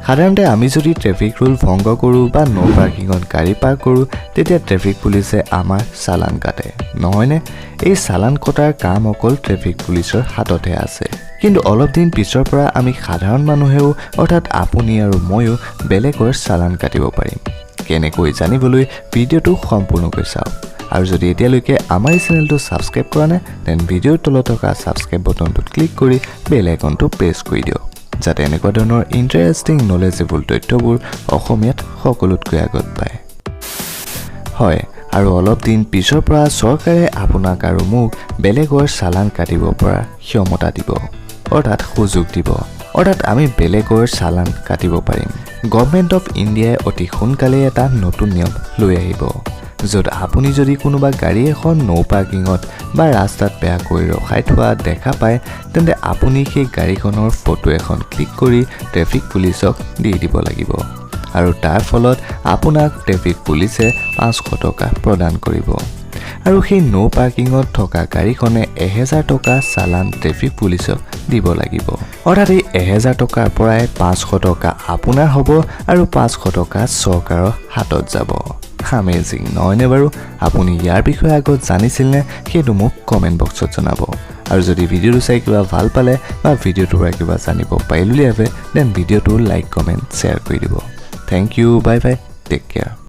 সাধাৰণতে আমি যদি ট্ৰেফিক ৰুল ভংগ কৰোঁ বা নো পাৰ্কিঙত গাড়ী পাৰ্ক কৰোঁ তেতিয়া ট্ৰেফিক পুলিচে আমাৰ চালান কাটে নহয়নে এই চালান কটাৰ কাম অকল ট্ৰেফিক পুলিচৰ হাততহে আছে কিন্তু অলপ দিন পিছৰ পৰা আমি সাধাৰণ মানুহেও অৰ্থাৎ আপুনি আৰু ময়ো বেলেগৰ চালান কাটিব পাৰিম কেনেকৈ জানিবলৈ ভিডিঅ'টো সম্পূৰ্ণকৈ চাওক আৰু যদি এতিয়ালৈকে আমাৰ এই চেনেলটো সাবস্ক্ৰাইব কৰা নাই তেন ভিডিঅ'ৰ তলত থকা সাবস্ক্ৰাইব বাটনটোত ক্লিক কৰি বেল আইকনটো প্ৰেছ কৰি দিয়ক যাতে এনেকুৱা ধৰণৰ ইন্টাৰেষ্টিং নলেজেবল তথ্যবোৰ অসমীয়াত সকলোতকৈ আগত পায় হয় আৰু অলপ দিন পিছৰ পৰা চৰকাৰে আপোনাক আৰু মোক বেলেগৰ চালান কাটিব পৰা ক্ষমতা দিব অৰ্থাৎ সুযোগ দিব অৰ্থাৎ আমি বেলেগৰ চালান কাটিব পাৰিম গভৰ্ণমেণ্ট অফ ইণ্ডিয়াই অতি সোনকালে এটা নতুন নিয়ম লৈ আহিব য'ত আপুনি যদি কোনোবা গাড়ী এখন নো পাৰ্কিঙত বা ৰাস্তাত বেয়াকৈ ৰখাই থোৱা দেখা পায় তেন্তে আপুনি সেই গাড়ীখনৰ ফটো এখন ক্লিক কৰি ট্ৰেফিক পুলিচক দি দিব লাগিব আৰু তাৰ ফলত আপোনাক ট্ৰেফিক পুলিচে 500 টকা প্ৰদান কৰিব আৰু সেই নো পাৰ্কিঙত থকা গাড়ীখনে 1000 টকা চালান ট্ৰেফিক পুলিচক দিব লাগিব অৰ্থাৎ এই 1000 টকাৰ পৰাই 500 টকা আপোনাৰ হ'ব আৰু 500 টকা চৰকাৰৰ হাতত যাব Amazing নহয়নে বাৰু আপুনি ইয়াৰ বিষয়ে আগত জানিছিলনে সেইটো মোক কমেন্ট বক্সত জনাব আৰু যদি ভিডিঅ'টো চাই কিবা ভাল পালে বা ভিডিঅ'টোৰ পৰা কিবা জানিব পাৰিলে দেন ভিডিঅ'টো লাইক কমেন্ট শ্বেয়াৰ কৰি দিব thank you bye bye take care